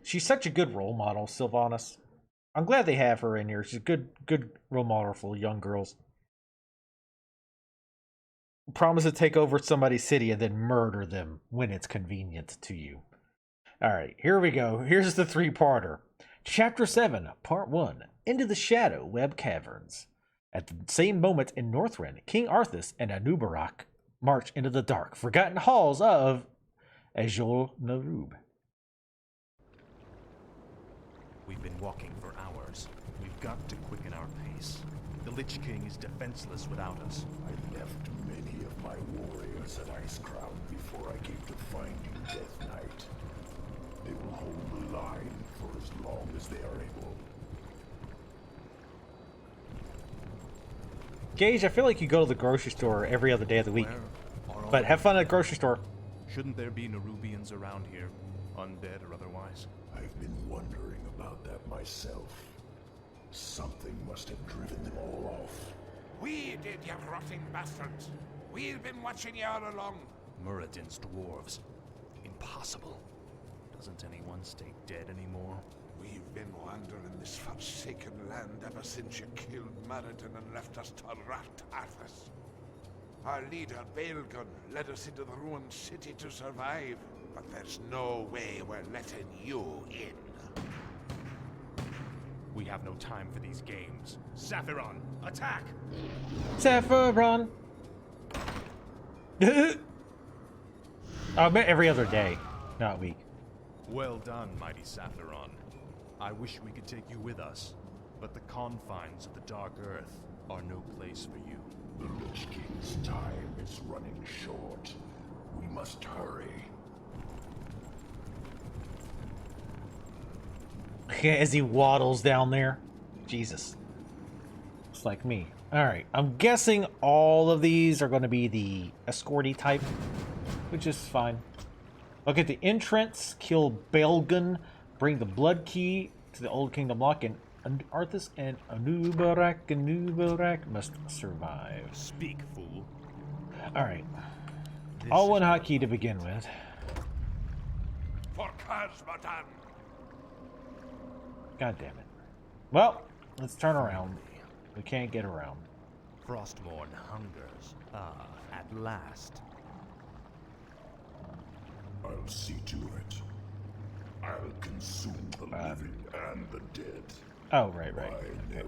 She's such a good role model, Sylvanas. I'm glad they have her in here. She's a good role model for young girls. Promise to take over somebody's city and then murder them when it's convenient to you. Alright, here we go. Here's the three-parter. Chapter 7, Part 1. Into the Shadow Web Caverns. At the same moment in Northrend, King Arthas and Anubarak march into the dark, forgotten halls of Azul Narub. We've been walking for hours. We've got to quicken our pace. The Lich King is defenseless without us. I left many of my warriors at Icecrown before I came to find you, Death Knight. They will hold the line for as long as they are able. Gage, I feel like you go to the grocery store every other day of the week. But have fun at the grocery store. Shouldn't there be Nerubians around here? Undead or otherwise? I've been wondering about that myself. Something must have driven them all off. We did, you rotting bastards. We've been watching you all along. Muradin's dwarves. Impossible. Doesn't anyone stay dead anymore? We've been wandering this forsaken land ever since you killed Muradin and left us to rot Arthas. Our leader, Baelgun, led us into the ruined city to survive. But there's no way we're letting you in. We have no time for these games. Saphiron, attack! Saffron! I meant every other day, not week. Well done, mighty Saphiron. I wish we could take you with us, but the confines of the Dark Earth are no place for you. The Lich King's time is running short. We must hurry. As he waddles down there. Jesus. It's like me. Alright, I'm guessing all of these are going to be the escorty type, which is fine. Look at the entrance, kill Baelgun, bring the blood key to the Old Kingdom Lock, and Arthas and Anubarak must survive. Speak, fool. Alright. All one hotkey to begin with. For Kazmatan! God damn it. Well, let's turn around. We can't get around. Frostmourne hungers. Ah, at last. I'll see to it. I'll consume the living and the dead. Oh, right. I Okay. know.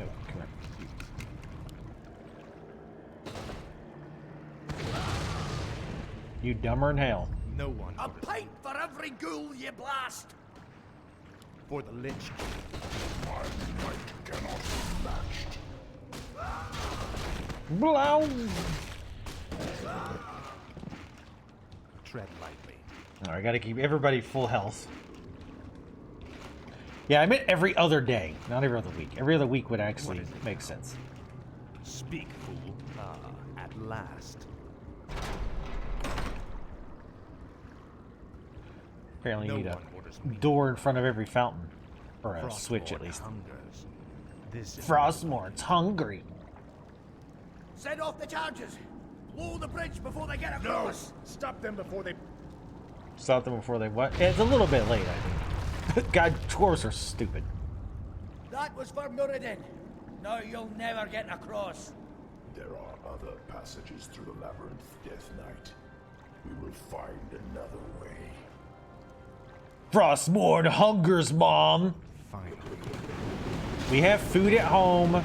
No, come here. You dumber than hell. No one. A pint for every ghoul you blast! For the Lich King. My might cannot be matched. Blow! Tread lightly. Alright, I gotta keep everybody full health. Yeah, I meant every other day, not every other week. Every other week would actually make sense. Speak, fool. Ah, at last. Apparently you No need a one orders me. door in front of every fountain. Or a Frostmourne switch, at least. hungers. This is Frostmourne's hungry. Send off the charges! Blow the bridge before they get across! Stop them before they... Stop them before they what? Yeah, it's a little bit late, I think. God, dwarves are stupid. That was for Muradin. Now you'll never get across. There are other passages through the labyrinth, Death Knight. We will find another way. Frostmourne hungers, Mom! Finally. We have food at home.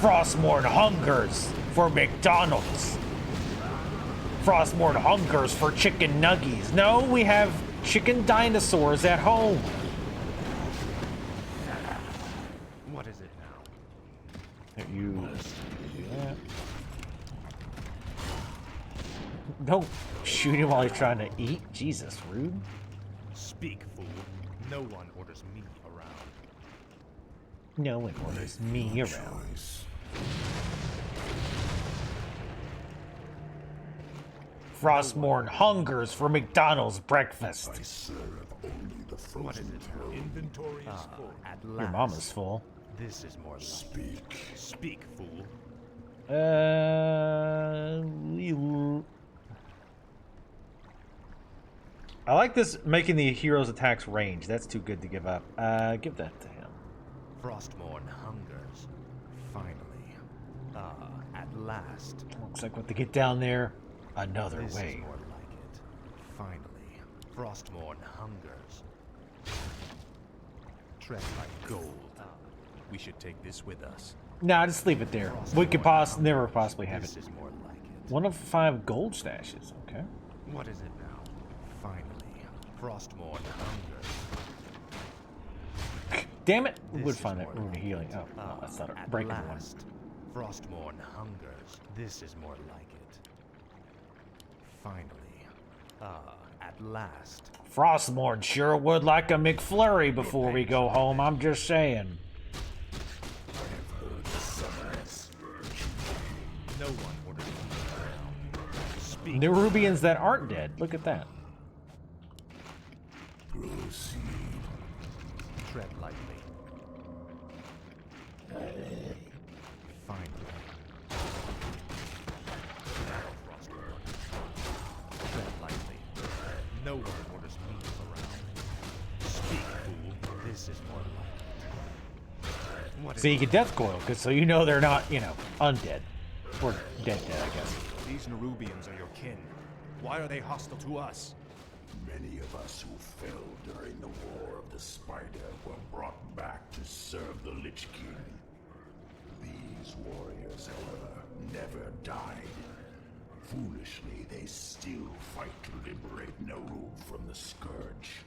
Frostmourne hungers for McDonald's. Frostmourne hungers for chicken nuggies. No, we have chicken dinosaurs at home. What is it now? You... Yeah. Don't shoot him while he's trying to eat. Jesus, rude. Speak, fool. No one orders me around. No one orders me around. Choice. Frostmourne hungers for McDonald's breakfast. I serve only the frozen throne. Inventory is full. At last. Your mama's full. This is more like... Speak. Speak, fool. I like this making the hero's attacks range. That's too good to give up. Give that to him. Frostmourne hungers. Finally. At last. Looks like what to get down there another This way. is more like it. Finally. Frostmourne hungers. Tread like gold. We should take this with us. Nah, just leave it there. We could never possibly have This it. is more like it. 1 of 5 gold stashes. Okay. What is it now? Finally. Frostmourne hungers. Damn it! We This would is find more that rune of like healing. it. Oh, no, that's not a At breaking one. last. Frostmourne hungers. This is more like it. Finally. At last. Frostmourne sure would like a McFlurry before we go home. I'm just saying. No one orders me around. Speak. Nerubians that aren't dead. Look at that. Proceed. Tread lightly. Finally. Tread lightly. No one orders me around. Speak, fool. This is more like it. What So you get death coil, because so you know they're not, you know, undead. Or dead, I guess. These Nerubians are your kin. Why are they hostile to us? Many of us who fell during the War of the Spider were brought back to serve the Lich King. These warriors, however, never died. Foolishly, they still fight to liberate Naru from the Scourge.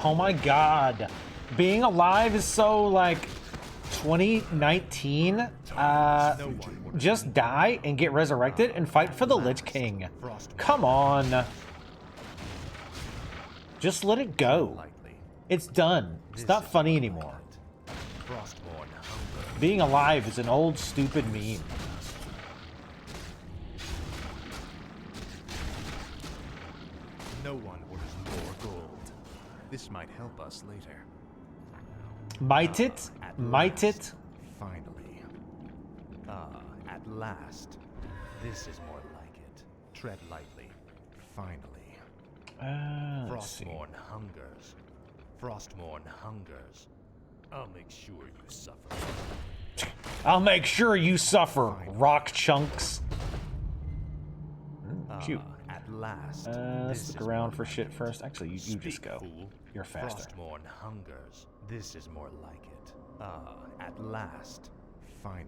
Oh my god. Being alive is so, like, 2019. Just die and get resurrected and fight for the Lich King. Come on. Just let it go. Lightly. It's done. It's not funny anymore. Frostmourne hunger. Being alive is an old, stupid meme. No one orders more gold. This might help us later. Might it? At Might it? last. Finally. At last. This is more like it. Tread lightly. Finally. Let's see. Frostmourne hungers. Frostmourne hungers. I'll make sure you suffer. I'll make sure you suffer, rock chunks. Cute. At last. Let's This look is around more for like shit it. first. Actually, you just Speak, go. fool. You're faster. Frostmourne hungers. This is more like it. At last. Finally.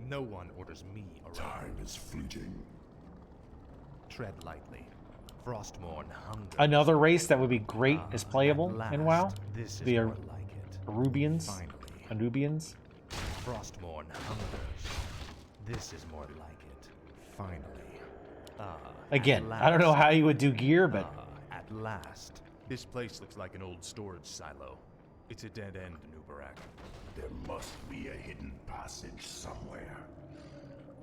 No one orders me around. Time is fleeting. Tread lightly. Frostmourne hungers. Another race that would be great as At playable in WoW. last, This is The more like it. Arubians. Finally. Anubians. Frostmourne hungers. This is more like it. Finally. Again, at I don't know last. how you would do gear, but At last. This place looks like an old storage silo. It's a dead end, Nubarak. There must be a hidden passage somewhere.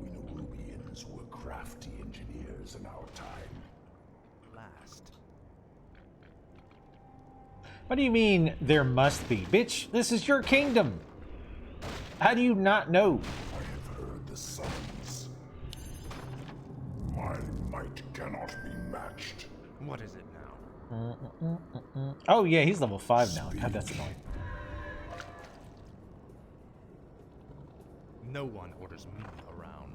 We Nerubians were crafty engineers in our time. Last. what do you mean there must be? Bitch, this is your kingdom. How do you not know? I have heard the summons. My might cannot be matched. What is it now? Oh yeah, he's level 5 now. God, that's annoying. No one orders me around.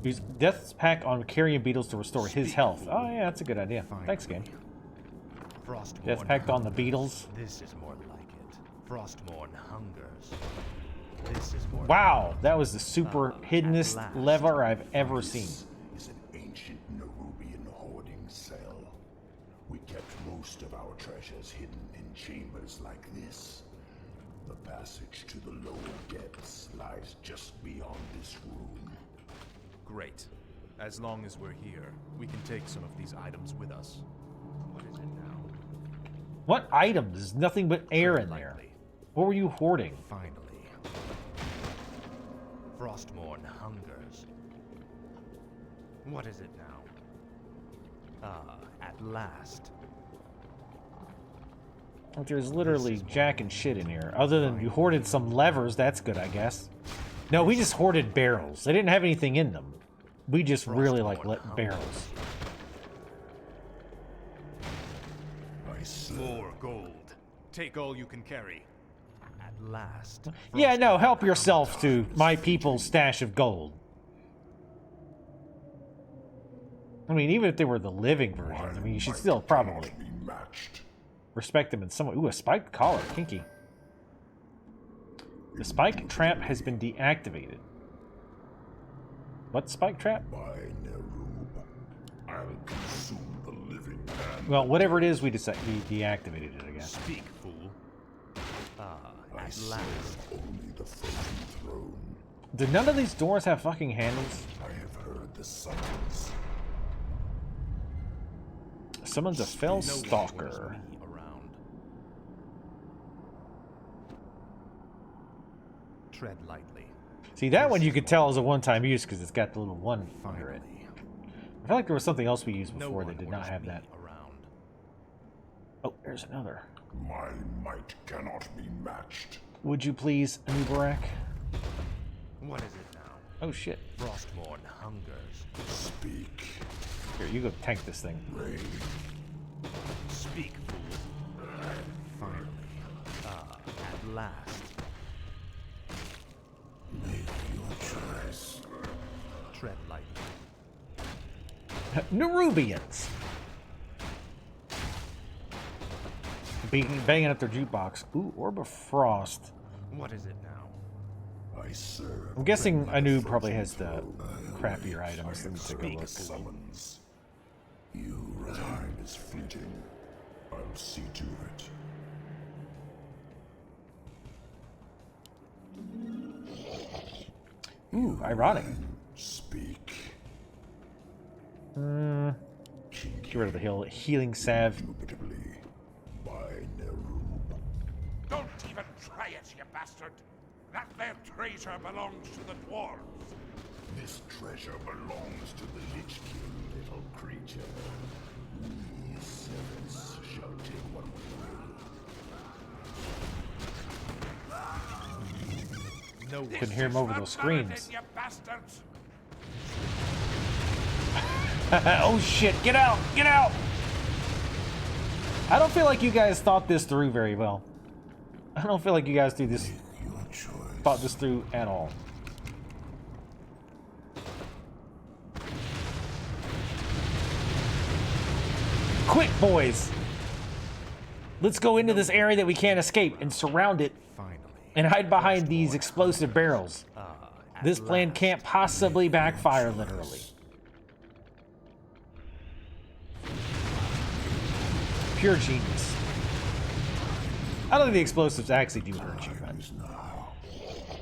Use Death's Pack on carrion beetles to restore his health. Oh yeah, that's a good idea. Thanks, game. Frostmourne Death Pact on the hungers. beetles. This is more like it. Frostmourne hungers. This is more Wow, that was the super hiddenest last. lever I've ever seen. This is an ancient Nerubian hoarding cell. We kept most of our treasures hidden in chambers like this. The passage to the lower depths lies just beyond this room. Great. As long as we're here, we can take some of these items with us. What is it now? What items? There's nothing but air in there. Lightly. What were you hoarding? Finally. Frostmourne hungers. What is it now? At last. Like, there's literally jack and shit in here. Other than you hoarded some levers, that's good, I guess. No, we just hoarded barrels. They didn't have anything in them. We just really like barrels. More gold. Take all you can carry. At last. Yeah, no, help yourself to my people's stash of gold. I mean, even if they were the living versions, I mean, you should still probably be matched. respect them in some way. Ooh, a spiked collar. Kinky. The spike trap has been deactivated. What spike trap? By Nerub, I'll consume the living man. Well, whatever it is, we deactivated it, I guess. Speak, fool. I At serve last. only the frozen throne. Do none of these doors have fucking handles? I have heard the summons. Summons a fell No one orders stalker. me around. Tread lightly. See, that one you could tell is a one-time use because it's got the little one under it. Finally. I feel like there was something else we used No before one that did not orders have me that. around. Oh, there's another. My might cannot be matched. Would you please, Anubarak? What is it now? Oh shit. Frostmourne hungers. Speak, Here, you go tank this thing. Rain. Speak, fool. Finally. At last. Make your choice. Tread lightly. Nerubians! Banging up their jukebox. Ooh, Orb of Frost. What is it now? I serve. I'm guessing the Anub frozen probably has the throne. crappier I items. Let me have take a heard look. the summons. Time is fleeting. I'll see to it. Ooh, ironic. Speak. Get rid of the healing salve. Indubitably by Nerub. Don't even try it, you bastard! That there treasure belongs to the dwarves. This treasure belongs to the Lich King, little creature. We servants shall take what we will. No one. Couldn't hear him over those screams. You bastards! Oh shit, get out! Get out! I don't feel like you guys thought this through very well. I don't feel like you guys Your choice. thought this through at all. Quick, boys! Let's go into this area that we can't escape and surround it Finally. and hide behind these explosive barrels. At This plan last. can't possibly backfire, literally. Pure genius. I don't think the explosives actually do hurt you, but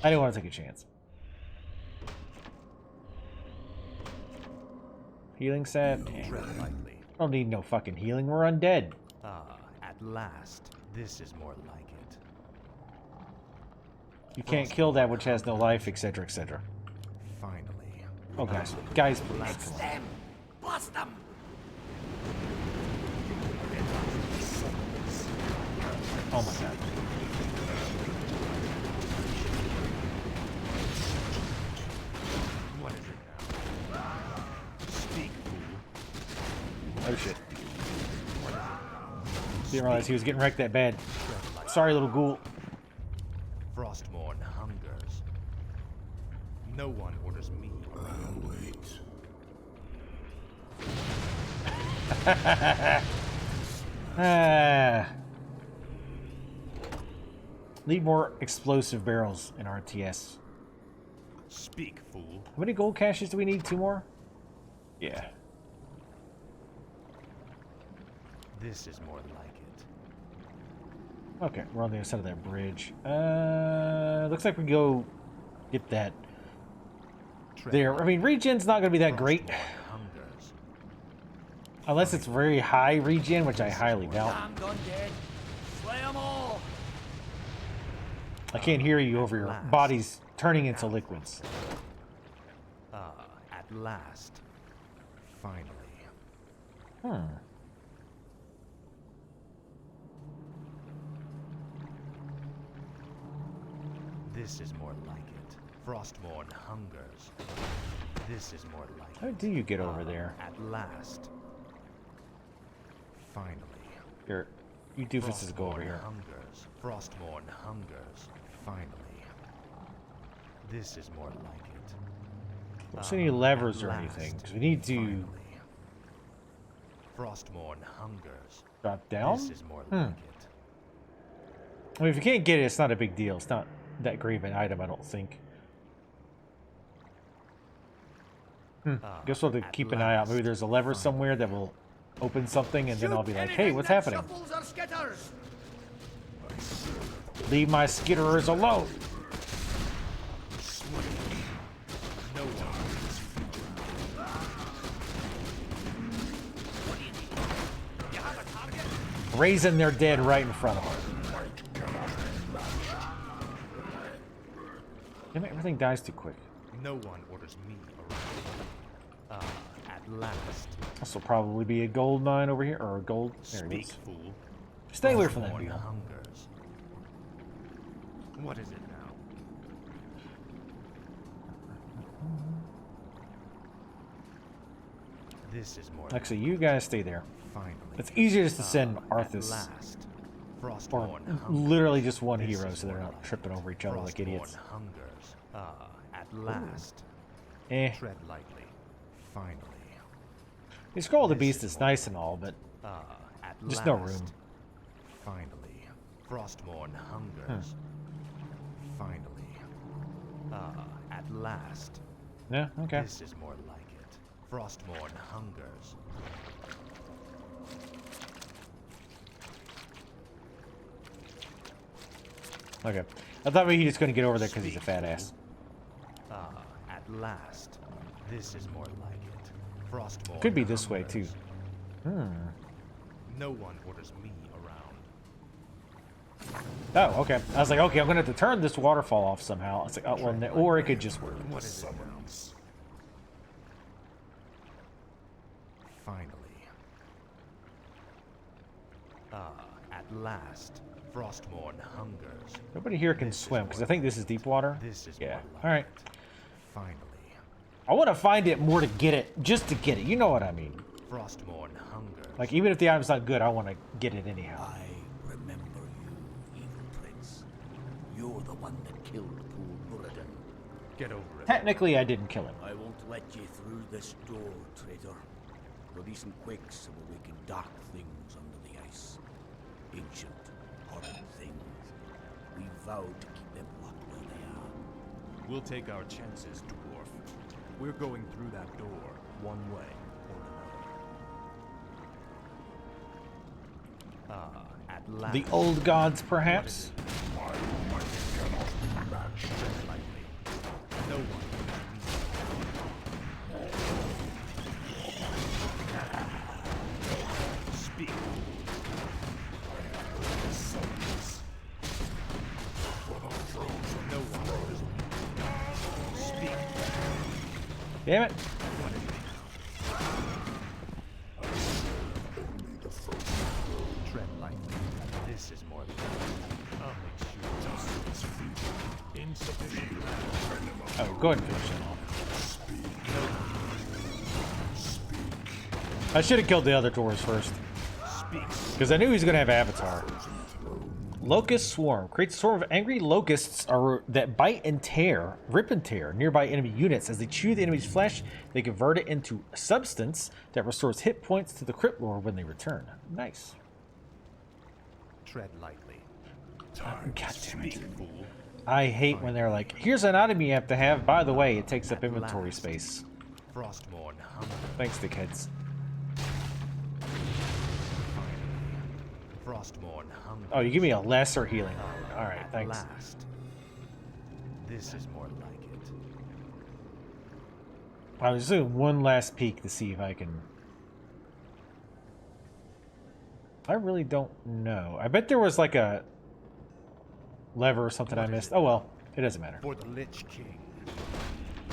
I didn't want to take a chance. Healing set. Tread lightly. Don't need no fucking healing. We're undead. At last. This is more like it. You can't kill that which has no life, etc., etc. Finally. Oh, guys, guys, please. Come on. Them! Blast them! Oh my god. What is it now? Speak, fool. Oh shit. Didn't realize he was getting wrecked that bad. Sorry, little ghoul. Frostmourne hungers. No one orders me. I'll wait. Need more explosive barrels in RTS. Speak, fool. How many gold caches do we need? 2 more? Yeah. This is more like it. Okay, we're on the other side of that bridge. Looks like we go get that Tread there. I mean, regen's not going to be that great. Frostmourne hungers. Unless it's very high regen, which I highly doubt. Damned undead! Slay them all! I can't hear you over your bodies turning into liquids. At last. Finally. This is more like it. Frostmourne hungers. This is more like How it. do you get over there? At last. Finally. Here, You doofuses go over here. Hungers. Frostmourne hungers. Finally. This is more like it. Don't see any levers At or last. anything, because we need to Finally. Frostmourne hungers. drop down. This is more like it. I mean, if you can't get it, it's not a big deal. It's not that great of an item, I don't think. Guess we'll have to keep an eye out. Maybe there's a lever somewhere that will open something, and then I'll be like, hey, what's happening? Leave my skitterers alone. No one. Raising their dead right in front of them. Damn it, everything dies too quick. No one orders me around. At last. This will probably be a gold mine over here, or a gold. There it Speak, is. fool. Stay away from that Frostmourne beetle. hungers. What is it now? This is more. Actually, you guys stay there. Finally. It's easier just to send At Arthas, last. or Frostmourne hungers. literally just one This hero, is so they're more not like tripping it. over each other like idiots. Frostmourne hungers. At last. Eh. Tread lightly. Finally. The Scroll of the This Beast is is nice and all, but At just last. no room. Finally. Frostmourne hungers. Finally. At last. Yeah, okay. This is more like it. Frostmourne hungers. Okay. I thought maybe he just couldn't get over there because he's a Speak, fat fool. ass. At last. This is more like it. Frostmourne Could be this way, too. hungers. No one orders me around. Oh, okay. I was like, okay, I'm gonna have to turn this waterfall off somehow. It's like, oh, well, or it could just work. What is it now? Finally. At last. Frostmourne hungers. Nobody here can This is swim more because I think this is deep water. This is Yeah. more like All right. it. Finally. I want to find it more to get it, just to get it. You know what I mean? Frostmourne hungers. Like, even if the item's not good, I want to get it anyhow. I remember you, evil prince. You're the one that killed poor Muradin. Get over it. Technically, I didn't kill him. I won't let you through this door, traitor. The recent quakes have awakened dark things under the ice. Ancient, horrid things. We vowed to keep them locked where they are. We'll take our chances, dwarf. We're going through that door, one way or another. At last. The old gods, perhaps? Lightly. No one. Speak. No one. Speak. Damn it. Tread lightly. This is more than I'll make sure. Insufficient. Oh, go ahead and finish it off. I should have killed the other doors first. Speak. Because I knew he was going to have Avatar. Locust Swarm. Creates a swarm of angry locusts that bite and tear, rip and tear nearby enemy units. As they chew the enemy's flesh, they convert it into substance that restores hit points to the Crypt Lord when they return. Nice. Tread lightly. God damn it. Speak, fool. I hate when they're like, here's an item you have to have. By the way, it takes up inventory space. Frostmourne hunger. Thanks, dickheads. Frostmourne hunger. Oh, you give me a lesser healing. Alright, At thanks. last. This is more like it. I was doing one last peek to see if I can... I really don't know. I bet there was like a lever or something I missed. Oh well, it doesn't matter. For the Lich King.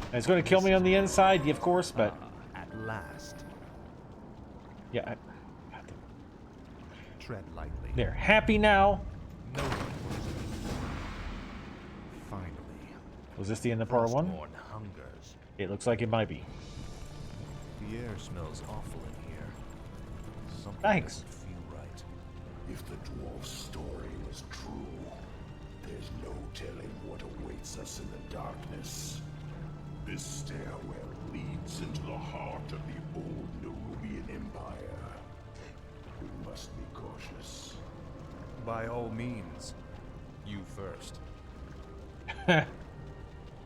And it's going to kill me on the inside, yeah, of course, but... At last. Yeah, God damn. Tread lightly. They're happy now. No one was. Finally. Was this the end of part one? Frostmourne hungers. It looks like it might be. The air smells awful in here. Something Thanks. doesn't feel right. If the dwarf's story was true, there's no telling what awaits us in the darkness. This stairwell leads into the heart of the old Nerubian Empire. We must be cautious. By all means, you first.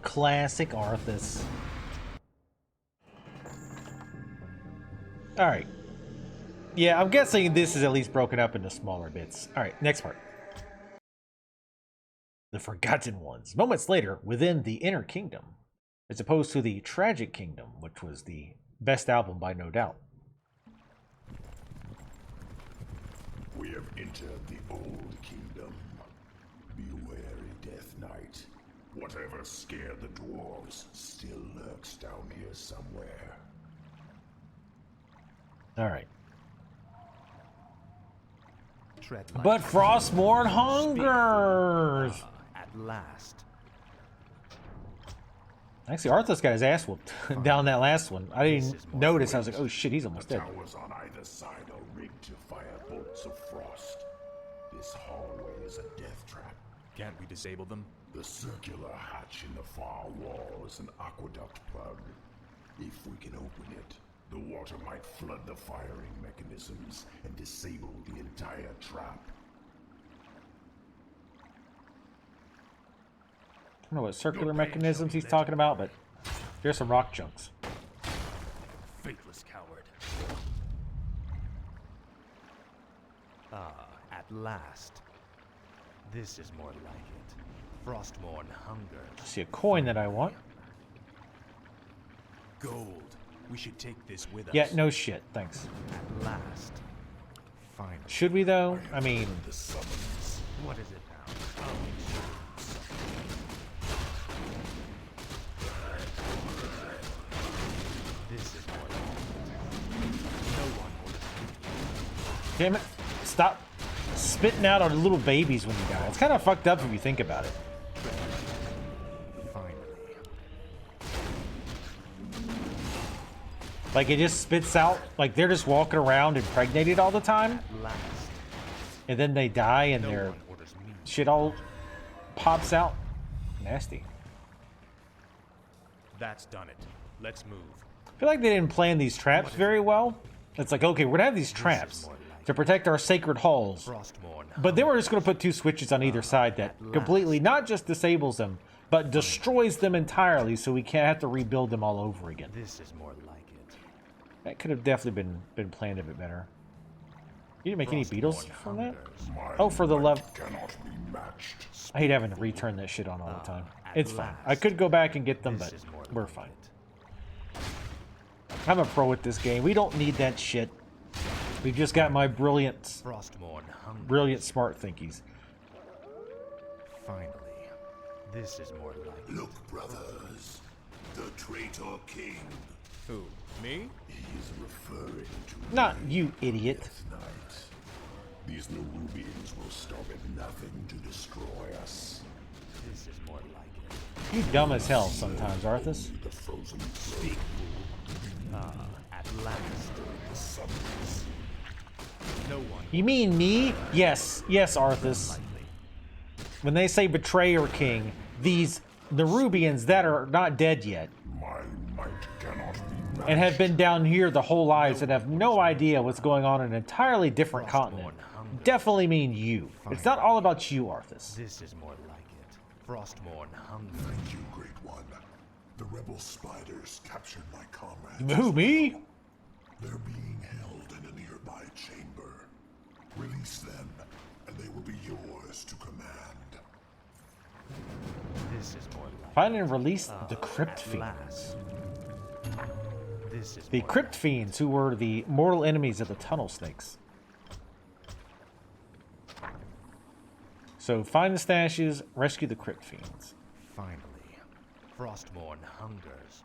Classic Arthas. Alright. Yeah, I'm guessing this is at least broken up into smaller bits. Alright, next part. The Forgotten Ones. Moments later, within the Inner Kingdom, as opposed to the Tragic Kingdom, which was the best album by no doubt. We have entered the old kingdom. Be wary, Death Knight. Whatever scared the dwarves still lurks down here somewhere. Alright. Tread But lightly. Frostmourne hungers! At last. Actually, Arthas got his ass whooped down that last one. I didn't notice. I was like, oh shit, he's almost The dead. towers on either side are rigged to fire bolts of frost. This hallway is a death trap. Can't we disable them? The circular hatch in the far wall is an aqueduct plug. If we can open it, the water might flood the firing mechanisms and disable the entire trap. I don't know what circular mechanisms he's talking about, but there's some rock chunks. Faithless coward. Ah, at last. This is more like it. Frostmourne hungers. I see a coin that I want. Gold. We should take this with us. Yeah, no shit, thanks. At last. Finally. Should we though? I mean, The summons. What is it now? Oh, this is more like it. No one will. damn it, stop spitting out on little babies when you die. It's kind of fucked up if you think about it. Finally. Like it just spits out, like they're just walking around impregnated all the time, At last. and then they die and No their one orders me. shit all pops out. Nasty. That's done it. Let's move. I feel like they didn't plan these traps very well. It's like, okay, we're gonna have these traps more like to protect our sacred halls, Frostmourne. but then we're just gonna put two switches on either side that completely not just disables them, but destroys them entirely, so we can't have to rebuild them all over again. This is more like it. That could have definitely been planned a bit better. You didn't make any beetles Frostmourne from that? hungers. My Oh, for the might love. cannot be matched. I hate having to return that shit on all the time. at It's fine. I last. could go back and get them, This but is more we're like fine. it. I'm a pro at this game. We don't need that shit. We've just got my brilliant, Frostmourne hungers. brilliant smart thinkies. Finally. This is more like it. Look, brothers. The traitor king. Who? Me? He is referring to Not you, idiot. Death Knight. These Nerubians will stop at nothing to destroy us. This is more like it. You dumb as hell sometimes, Arthas. The frozen throne. At last. The summons. No one. You mean me? Yes, yes, Arthas. Likely. When they say betrayer king, these Nerubians that are not dead yet My might cannot be matched. and have been down here the whole lives and have no idea what's going on in an entirely different continent definitely mean you. It's not all about you, Arthas. This is more like it. Frostmourne hungers. Thank you, Great One. The rebel spiders captured my comrades. Who, me? They're being held in a nearby chamber. Release them, and they will be yours to command. This is more like Find and release the Crypt at Fiends. last. This is The more Crypt Fiends, who were the mortal enemies of the Tunnel Snakes. So find the stashes, rescue the Crypt Fiends. Finally. Frostmourne hungers.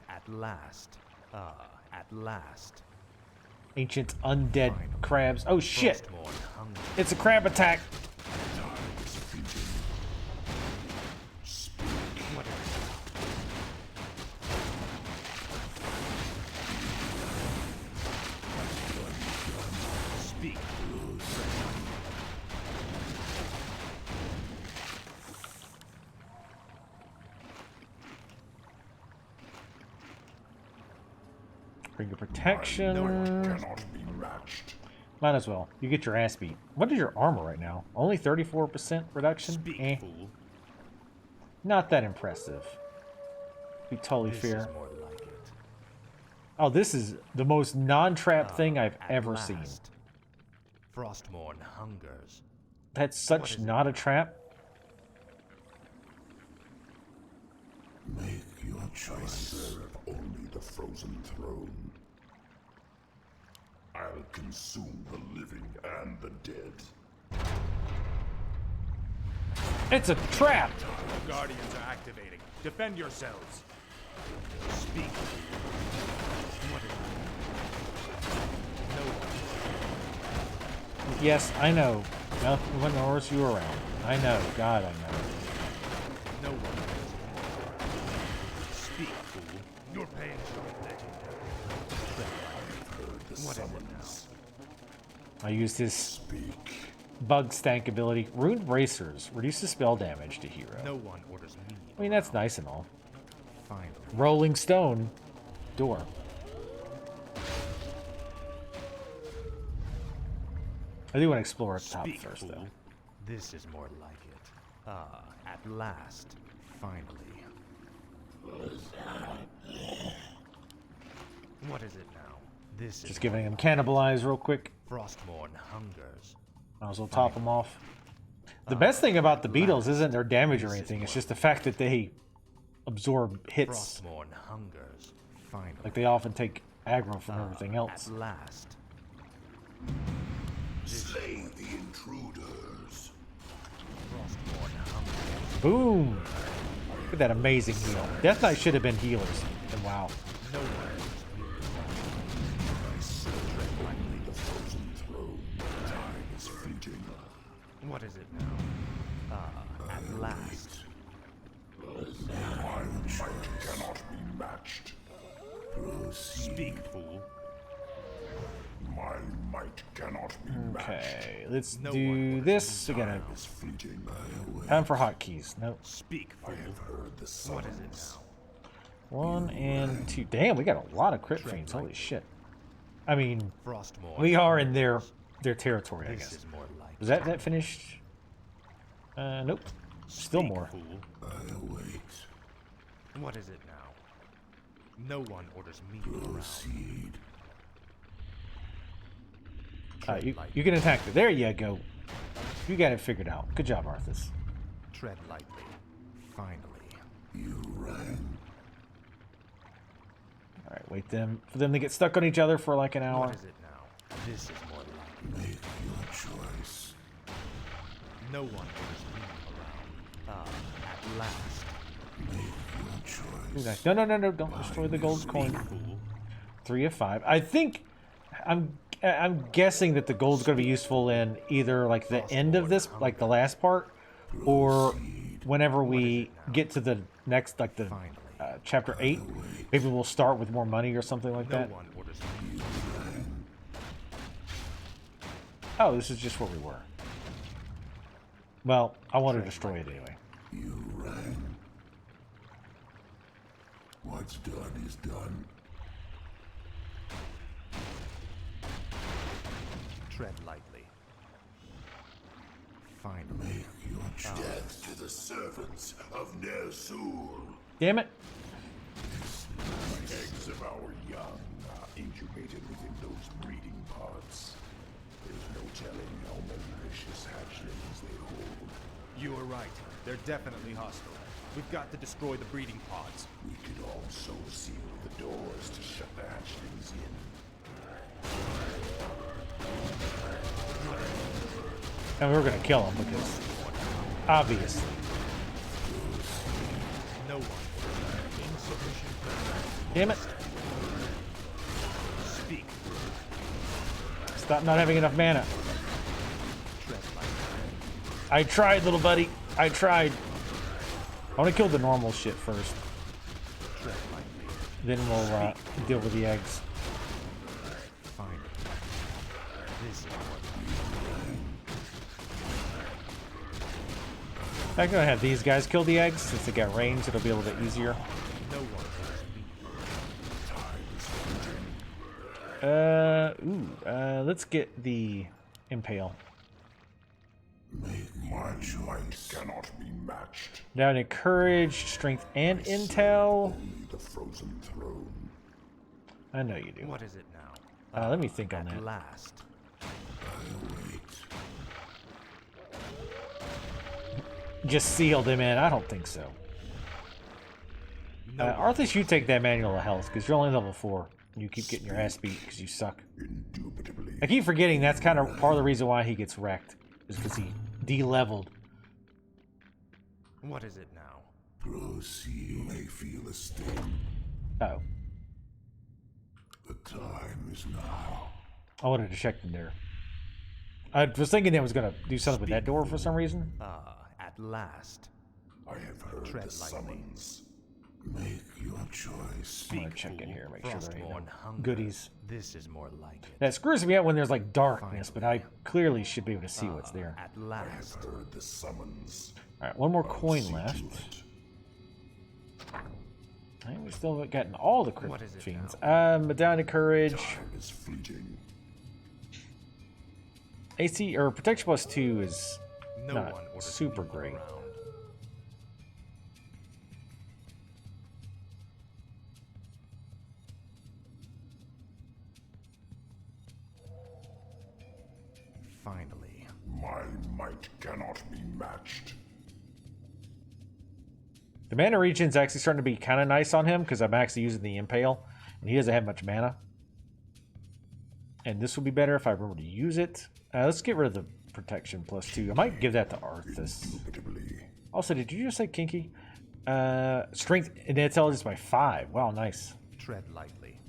At last. At last. Ancient undead crabs. Oh shit! Frostmourne hungers. It's a crab attack! What is it? Speak. Finger protection. Cannot be matched. Might as well. You get your ass beat. What is your armor right now? Only 34% reduction? Speak, fool. Not that impressive. Be totally This fair. is more like it. Oh, this is the most non-trap thing I've At ever last. seen. Frostmourne hungers. That's such is it not a trap. Make your choice. Serve only the frozen throne. I'll consume the living and the dead. It's a trap! The Guardians are activating. Defend yourselves. Speak. What is it? No one. Yes, I know. Nothing wouldn't horse you around. I know. God, I know. No one. Speak, fool. Your pain is not legendary. What is it now? I used his Speak. bug stank ability. Ruined Bracers. Reduces spell damage to hero. No one orders me. I mean, that's nice and all. Finally. Rolling Stone. Door. I do want to explore up top Speak, first, fool. though. This is more like it. Ah, at last. Finally. What is it now? This is Just giving him cannibalize real quick. Frostmourne hungers. Might as well top them off. The best thing about the beetles isn't their damage or anything. It's just the fact that they absorb hits. Frostmourne hungers. Finally. Like they often take aggro from everything else. At last. Slay the intruders. Frostmourne hungers. Boom! Look at that amazing heal. Death Knight should have been healers. And wow. No one. Only the frozen throne. Time is fleeting. What is it now? Ah, at last. My might cannot be matched. Proceed. Speak, fool. My might cannot be matched. Okay, let's No do one this. We gotta. Is fleeting. Time for hotkeys. Nope. Speak, I fool. have heard the What is summons. it now? 1 and 2. Damn, we got a lot of crit fiends. Holy shit. I mean, Frostmourne. we are in their territory, I This guess. is more like Was that finished? Nope. Still Speak, more. Fool. I await. What is it now? No one orders me around. Proceed. You can attack it. There you go. You got it figured out. Good job, Arthas. Tread lightly. Finally. You ran. All right, wait for them to get stuck on each other for like an hour. What is it now? This is more like Make your choice. no one orders me around. Ah, at last. Make your choice. Ooh, nice. No! Don't destroy the gold coin. Fool. 3 of 5. I think I'm guessing that the gold's going to be useful in either like the end of this, like the last part, or whenever we get to the next, like the chapter 8. Maybe we'll start with more money or something like No that. one orders me. Oh, this is just where we were. Well, I want to destroy it anyway. You ran. What's done is done. Tread lightly. Finally. Make your choice. Death to the servants of Ner'zhul. Damn it! Eggs of our young are incubated within those breeding pods. There's no telling how many vicious hatchlings they hold. You are right. They're definitely hostile. We've got to destroy the breeding pods. We could also seal the doors to shut the hatchlings in. And we're going to kill him because, obviously. No one. Insufficient. Damn it! Speak. Stop not having enough mana. Tread lightly. I tried, little buddy. I tried. I want to kill the normal shit first. Tread lightly. Then we'll deal with the eggs. Finally. This is what I'm going to have these guys kill the eggs. Since they got range, it'll be a little bit easier. no one orders me. Let's get the impale. My choice cannot be matched. Down in courage, strength, and intel. Only the frozen throne. I know you do. What is it now? Let me think on At that. last. I await. Just sealed him in. I don't think so. Arthas, you take that manual of health because you're only level 4. You keep getting your ass beat because you suck. Indubitably. I keep forgetting that's kind of part of the reason why he gets wrecked. Is because he de-leveled. What is it now? Proceed. You may feel a sting. Oh. The time is now. I wanted to check in there. I was thinking it was going to do something with that door for some reason. At last. I have heard Tread the lightly. summons. Make your choice. I'm going to check in here, make sure there ain't no Frostborn hunger. goodies. This is more like it. That screws me out when there's like darkness, but I clearly should be able to see what's there. At I have last. heard the summons. Alright, one more I'll coin see to left. it. And we still haven't gotten all the What is it fiends. Medina Courage. Time is fleeting. AC or protection plus 2 is No not one orders super me great. around. Finally. My might cannot be matched. The mana regen's actually starting to be kind of nice on him because I'm actually using the Impale, and he doesn't have much mana. And this will be better if I remember to use it. Let's get rid of the protection plus 2. I might give that to Arthas. Indubitably. Also, did you just say Kinky? Strength and intelligence by 5. Wow, nice. Tread lightly.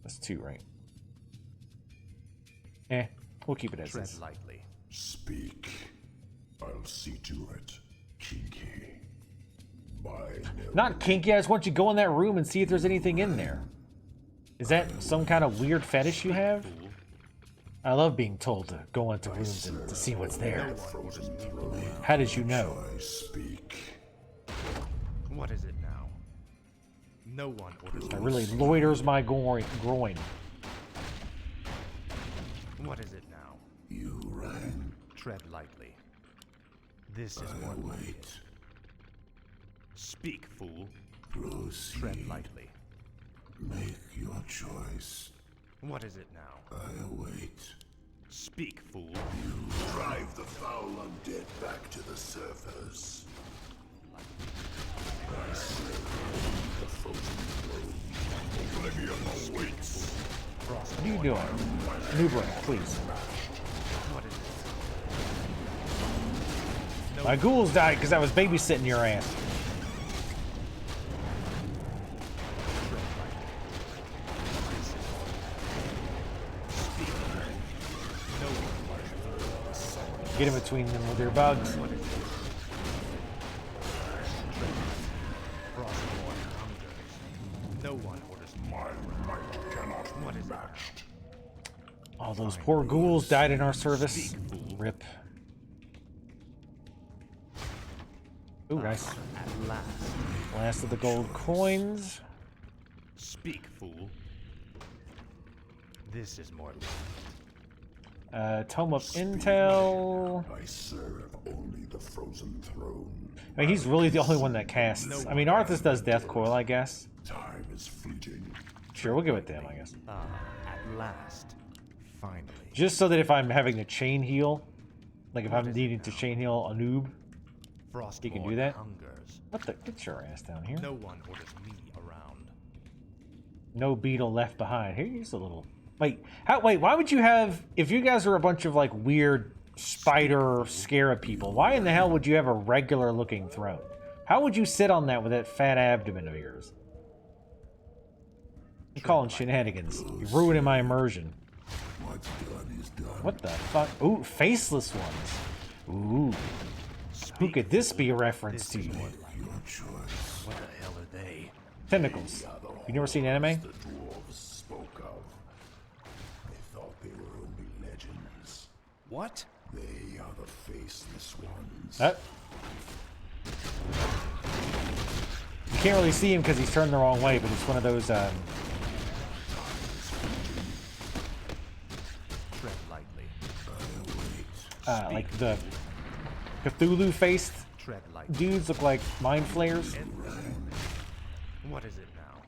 That's 2, right? We'll keep it as Tread is. lightly. Speak. I'll see to it. Kinky. By no Not kinky, I just want you to go in that room and see if there's anything in there. Is that some kind of weird fetish you have? I love being told to go into rooms and to see what's there. frozen throne. How did you know? I speak. What is it now? No one orders That me. really loiters my groin. What is it now? You rang. Tread lightly. This is I more like it. await. Speak, fool. Proceed. Tread lightly. Make your choice. What is it now? I await. Speak, fool. Drive the foul undead back to the surface. I serve the frozen throne. Oblivion awaits. What are you doing? New brain, please. What is it? My ghouls died because I was babysitting your ass. Tread lightly. This is speak. No one. Get in between them with your bugs. What is it? Frostborn hunger. No one orders me. My might cannot What be is it? matched. All those poor ghouls died in our service. Speak, fool. Rip. Ooh, nice. At last. Last of the gold coins. Speak, fool. This is more like Tome of Intel. I serve only the frozen throne. I mean, he's really the only one that casts. I mean, Arthas does Death Coil, I guess. Time is fleeting. Sure, we'll give it to him, I guess. at last. Finally. Just so that if I'm having to chain heal, like if I'm needing to chain heal a noob, Frostborn he can do that? hungers. what the? Get your ass down here. No one orders me around. No beetle left behind. Here's a little. Wait, wait, why would you have? If you guys are a bunch of like weird spider scarab people, why in the hell would you have a regular looking throne? How would you sit on that with that fat abdomen of yours? You're calling shenanigans. You're ruining my immersion. What's done is done. What the fuck? Ooh, faceless ones. Ooh. Who could this be a reference to? Your choice. What the hell are they? Tentacles. You never seen anime? The dwarves spoke of. They thought they were only legends. What? They are the faceless ones. can't really see him because he's turned the wrong way, but it's one of those, Tread lightly. like the Cthulhu-faced Tread lightly. dudes look like mind flayers. What is it now?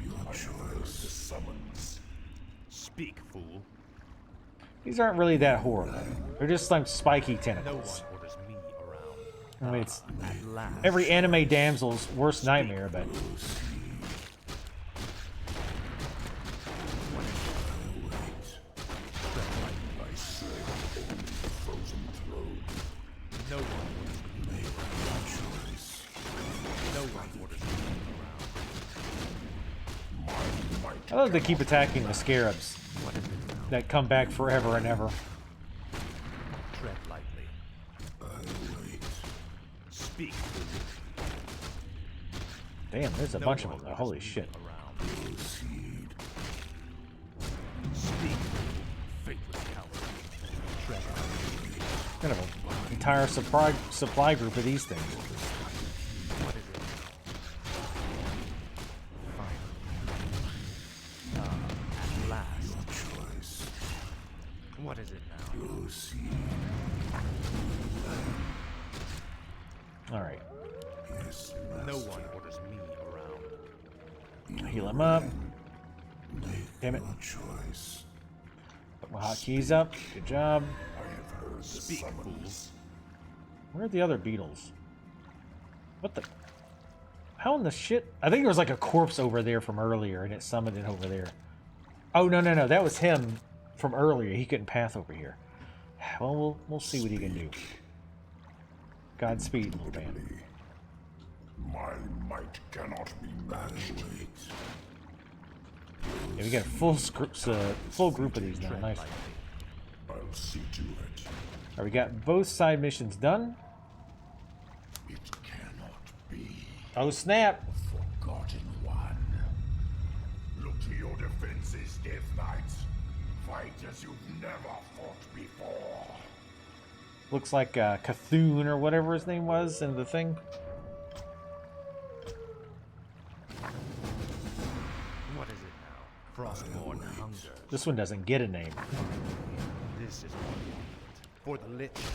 Your choice. The summons. Speak, fool. These aren't really that horrible. They're just like spiky No tentacles. one orders me around. I mean, it's At last. every anime damsel's worst nightmare, but I say only the frozen throne. No one orders me Your choice. No one orders me around. My might I love they keep attacking the scarabs What is it now? that come back forever and ever. Tread lightly. I wait. Speak, fool. Damn, there's a No bunch of one them. orders Holy me shit. around. Proceed. Speak, fool. Faithless coward. Tread lightly. Kind of an entire supply group of these things. What is it now? Finally. At last. Your choice. What is it now? Proceed. All right, Yes, No master. one orders me around. heal him up. Damn it. Your choice. Put my hotkeys up. Good job. I have heard the Speak, summons. Where are the other beetles? What the? How in the shit? I think there was like a corpse over there from earlier, and it summoned it over there. Oh no no no! That was him from earlier. He couldn't path over here. Well, we'll see what he can do. Godspeed, little man. My might cannot be matched. Yeah, we got a full group of these now. Tread Nice. lightly. I'll see to it. All right, we got both side missions done. It cannot be. Oh snap! Forgotten one. Look to your defenses, Death Knights. Fight as you've never fought before. Looks like Cthulhu or whatever his name was in the thing. What is it now? Frostborn hunger. This one doesn't get a name. This is what we need. For the Lich King.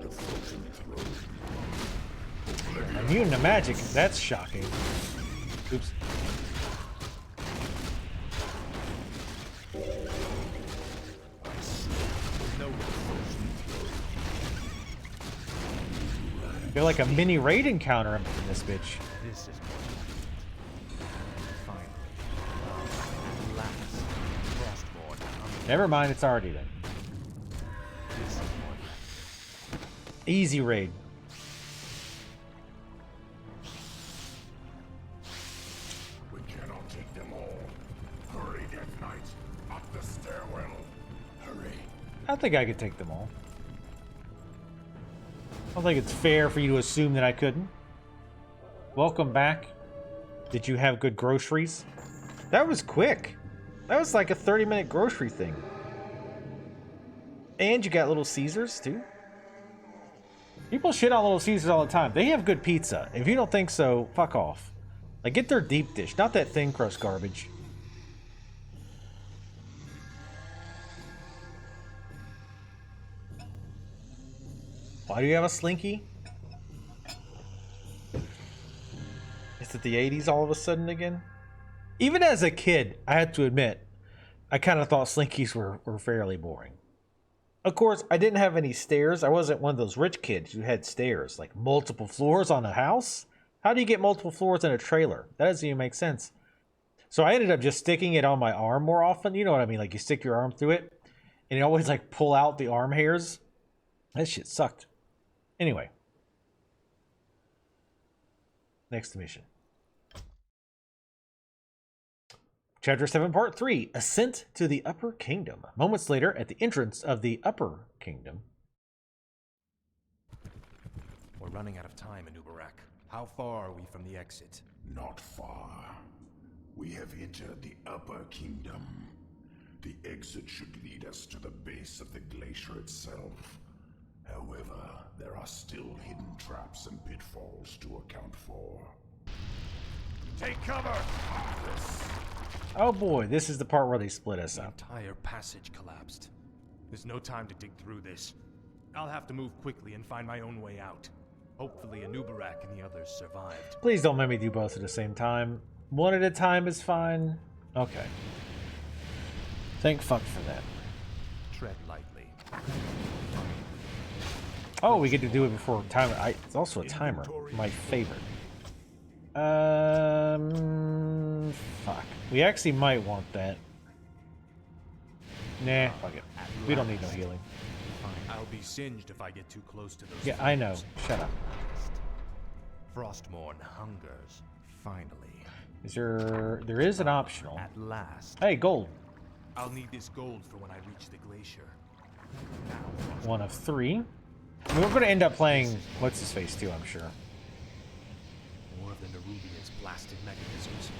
The frozen throne. Immune to magic. That's shocking. Oops. No one orders me. Feel like a mini raid encounter in this bitch. This is what we need. Finally. At last. Frostborn hunger. Never mind, it's already done. This is what Easy raid. We cannot take them all. Hurry, Death Knight. Up the stairwell. Hurry. I think I could take them all. I don't think it's fair for you to assume that I couldn't. Welcome back. Did you have good groceries? That was quick. That was like a 30-minute grocery thing. And you got Little Caesars, too. People shit on Little Caesars all the time. They have good pizza. If you don't think so, fuck off. Like, get their deep dish, not that thin crust garbage. Why do you have a slinky? Is it the 80s all of a sudden again? Even as a kid, I had to admit, I kind of thought slinkies were fairly boring. Of course, I didn't have any stairs. I wasn't one of those rich kids who had stairs, like multiple floors on a house. How do you get multiple floors in a trailer? That doesn't even make sense. So I ended up just sticking it on my arm more often. You know what I mean? Like you stick your arm through it, and you always like pull out the arm hairs. That shit sucked. Anyway. Next mission. Chapter 7, Part 3, Ascent to the Upper Kingdom. Moments later, at the entrance of the Upper Kingdom. We're running out of time in Ubarak. How far are we from the exit? Not far. We have entered the Upper Kingdom. The exit should lead us to the base of the glacier itself. However, there are still hidden traps and pitfalls to account for. Take cover! Oh boy, this is the part where they split us The up. entire passage collapsed. There's no time to dig through this. I'll have to move quickly and find my own way out. Hopefully Anubarak and the others survived. Please don't make me do both at the same time. One at a time is fine. Okay. Thank fuck for that. Tread lightly. Oh, we get to do it before timer. It's also a timer. My favorite. Fuck. We actually might want that. Nah, fuck it. We don't need no healing. I'll be singed if I get too close to those. Yeah, I know. Shut up. Frostmourne hungers. Finally. Is there is an optional. At last. Hey, gold. I'll need this gold for when I reach the glacier. One of 3. We're going to end up playing what's his face too, I'm sure. More of the Nerubian's blasted mechanisms.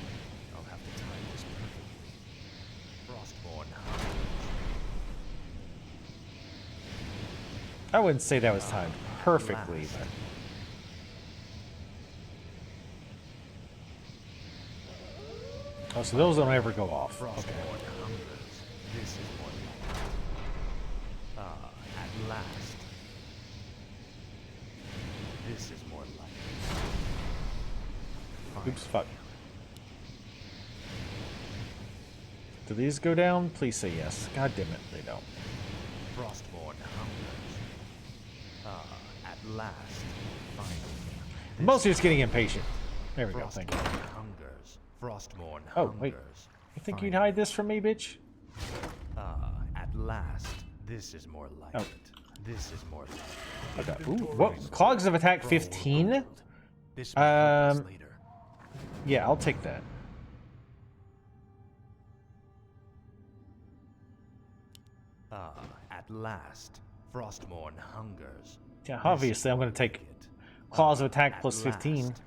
I'll have to time this perfectly. Frostmourne hungers. I wouldn't say that was timed perfectly, but oh, so those don't ever go off. Okay. Frostmourne hungers. This is more like it. At last. This is more like it. Oops, fuck. Do these go down? Please say yes. God damn it, they don't. Frostmourne hungers. At last. Finally. I'm mostly just getting impatient. There we go, thank you. Frostmourne hungers. Frostmourne Oh, hungers. wait. You think you'd hide this from me, bitch? At last. This is more like Oh. it. This is more like it. Okay. Ooh, what? Clogs of attack 15? This might help us later. Yeah, I'll take that. At last. Frostmourne hungers. Yeah, obviously I'm going to take Claws of Attack plus 15. Last.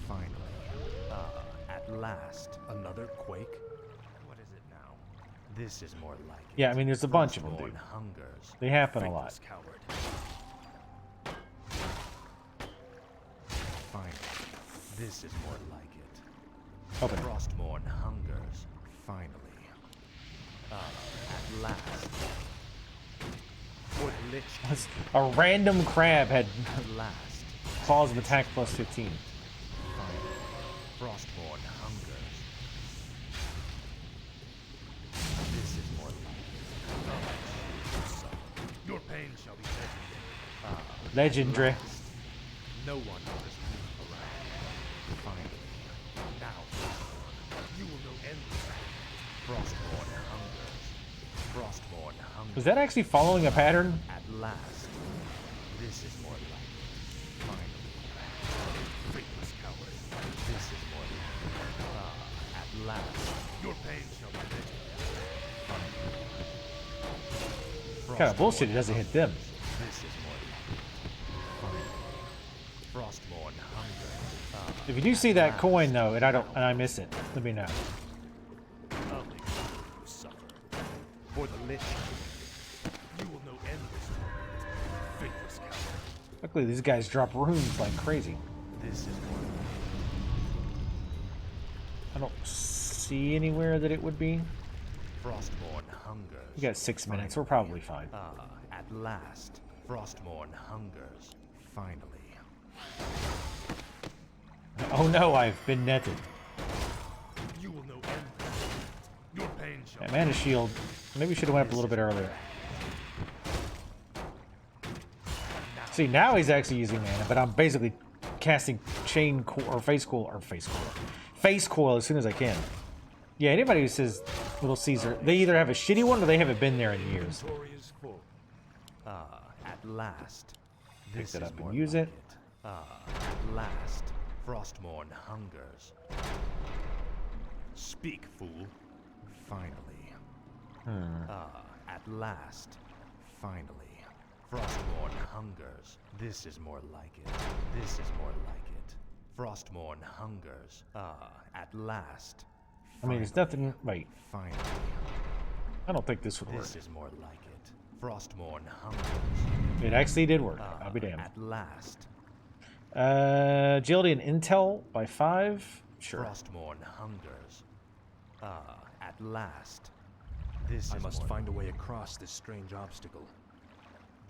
Finally. At last. Another quake? What is it now? This is more like it. Yeah, I mean, there's a bunch of them, Frostmourne dude. hungers. They happen a lot. Faithless coward. Finally. This is more like it. Open it. Frostmourne hungers. Finally. At last. For the Lich King. A random crab had At last. Claws of Attack plus 15. Finally. Frostmourne hungers. This is more like it. Your pain shall be legendary. Legendary. No one knows me around. Finally. Now. You will know endless. Frostmourne hungers. Frostmourne hungers. Was that actually following a pattern? At last. This is more like it. Finally. Faithless coward. This is more like it. At last. Your pain shall be legendary. Finally. Kind of bullshit, it doesn't hit them. This is more like it. Finally. Frostmourne hunger. If you do see that coin though, and I miss it, let me know. Only you suffer. For the Lich King, you will know endless torment. Faithless coward. Luckily these guys drop runes like crazy. This is more I don't see anywhere that it would be. Frostmourne hungers. We got 6 minutes, we're probably fine. At last, Frostmourne hungers. Finally. Oh no, I've been netted. You will know endless. Your pain shall That mana shield. Maybe we should have went up a little bit earlier. See, now he's actually using mana, but I'm basically casting chain coil or face coil as soon as I can. Yeah, anybody who says Little Caesar, they either have a shitty one or they haven't been there in years. inventory is full. At last. Pick This that is up more and use like it. At last, Frostmourne hungers. Speak, fool. Finally. At last. Finally. Frostmourne hungers. This is more like it. This is more like it. Frostmourne hungers. At last. I mean, there's nothing. Wait, Finally. I don't think this would work. This is more like it. Frostmourne hungers. It actually did work. I'll be damned. At last. Agility and intel by 5. Sure. Frostmourne hungers. At last. This I is must more find a way across this strange obstacle.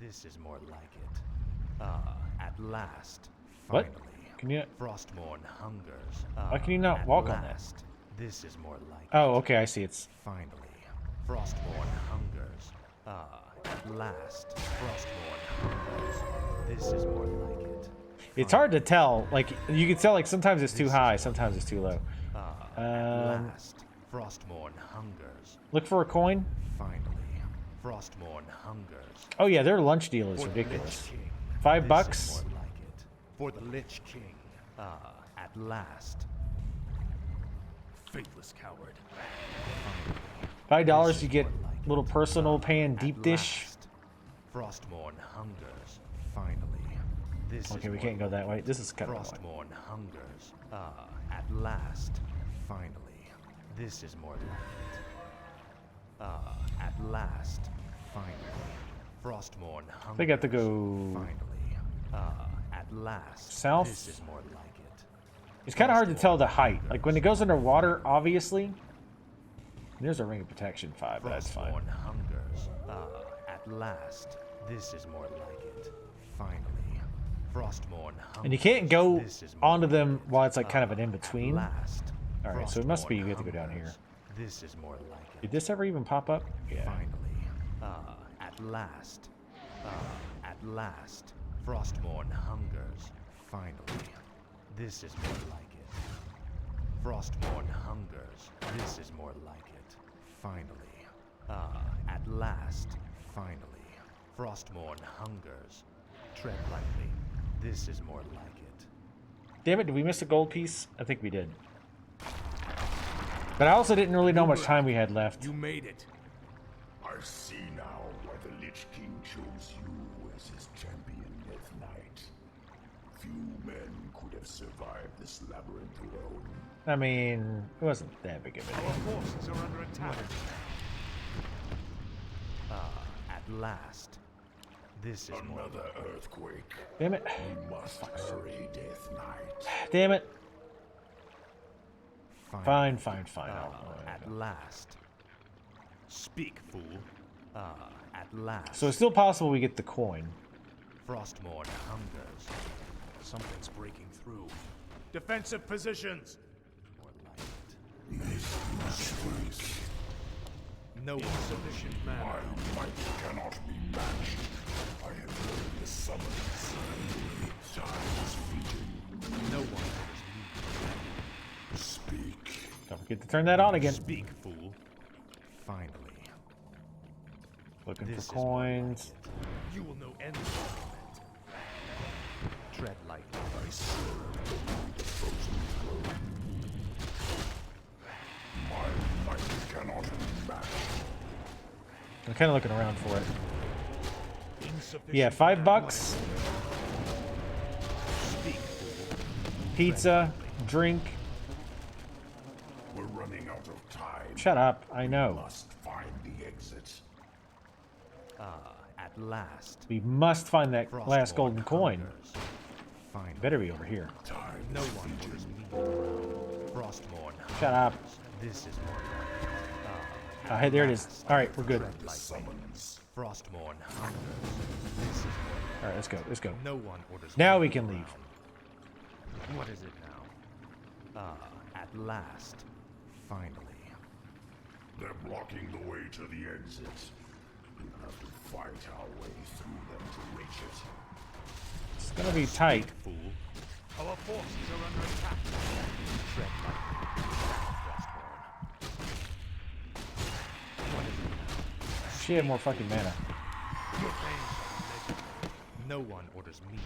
This is more like it. At last. What? Finally. Can you? Frostmourne hungers. Why can you not at walk on that? last. This is more like Oh, it. okay. I see. It's Finally. Frostmourne hungers. At last. Frostmourne hungers. This is more like it. it's hard to tell. Like you can tell. Like sometimes it's too high, sometimes it's too low. At last. Frostmourne hungers. Look for a coin. Finally. Frostmourne hungers. Oh yeah, their lunch deal is For the ridiculous. Lich King. $5 This bucks. is more like it. For the Lich King. At last. Faithless coward. $5 you get little personal pan deep At dish. last. Frostmourne hungers. Finally. This Okay, is we more can't go like that way. it. This is kind of annoying. Frostmourne hungers. At last. Finally. This is more like it. At last. Finally. Frostmourne hungers. I think I have to go Finally. At last. south. This is more like it. It's kind of hard to tell the height. Like when it goes underwater, obviously. There's a ring of protection 5, but that's fine. Frostmourne hungers. At last. This is more like it. Finally. Frostmourne hungers. And you can't go This is more onto like them it. while it's like kind of an At in-between. last. All right, so it must be Frostmourne we have to go down here. hungers. This is more like it. Did this ever even pop up? Yeah. Finally. At last. At last. Frostmourne hungers. Finally. This is more like it. Frostmourne hungers. This is more like it. Finally. At last. Finally. Frostmourne hungers. Tread lightly. This is more like it. Damn it, did we miss a gold piece? I think we did. But I also didn't really know how much time we had left. You made it. I see now why the Lich King chose you as his champion, Death Knight. Few men could have survived this labyrinth alone. I mean, it wasn't that big of a Our deal. forces are under attack. At last. This is more Another earthquake. Damn it. We must hurry, Death Knight. Damn it. Finally. Fine. At last. Speak, fool. At last. So it's still possible we get the coin. Frostmourne hungers. Something's breaking through. Defensive positions. More like it. No insufficient My mana. might cannot be matched. I have heard the summons. Time is fleeting. No one orders Speak. Don't forget to turn that on me. again. Speak, fool. Finally. Looking This for is more coins. like it. You will know end torment. Tread lightly. I serve the frozen throne. My might cannot be matched. I'm kind of looking around for it. Insufficient Yeah, $5. Speak, fool. Pizza, drink. We're running out of time. Shut up. I know. Must find the exit. At last. We must find that last Frostmourne golden coin. hungers. Finally. Better be over here. Time No is one fleeting. orders me around. Frostmourne Shut up. hungers. This is more like it. Hey, there it is. All right, we're good. Tread The lightly. summons. Frostmourne hungers. This is more All right, let's go. Let's go. No one orders Now me we can around. leave. What is it now? At last. Finally. They're blocking the way to the exit. We'll have to fight our way through them to reach it. It's gonna be tight. Fool. Our forces are under attack. Tread lightly. Frostmourne. What is it now? She had more fucking mana. Your pain shall be legendary. No one orders me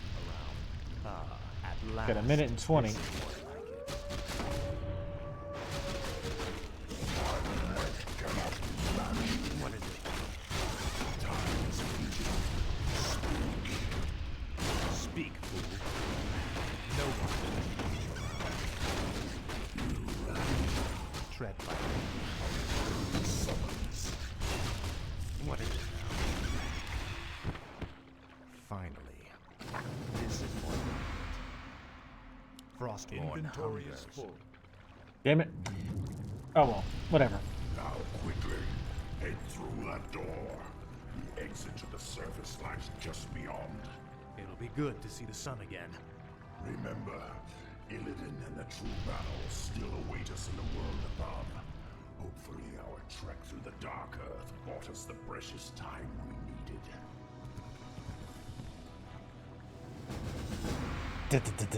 around. At last. Got a minute and 20. This is more like it. What is it? Speak, fool. No one orders me around. Tread lightly. What is it now? Frostborn Inventory is hungers. full. Damn it. Oh well, whatever. Now quickly, head through that door. The exit to the surface lies just beyond. It'll be good to see the sun again. Remember, Illidan and the true battle still await us in the world above. Hopefully our trek through the Dark Earth bought us the precious time we needed.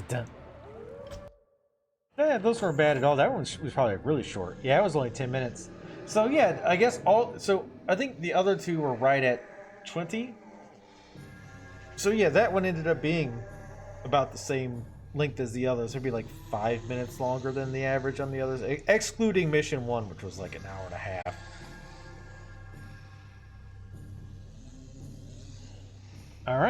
Dun. Yeah, those weren't bad at all. That one was probably really short. Yeah, it was only 10 minutes. So yeah, I guess I think the other two were right at 20. So yeah, that one ended up being about the same length as the others. It'd be like 5 minutes longer than the average on the others, excluding mission 1, which was like an hour and a half. All right.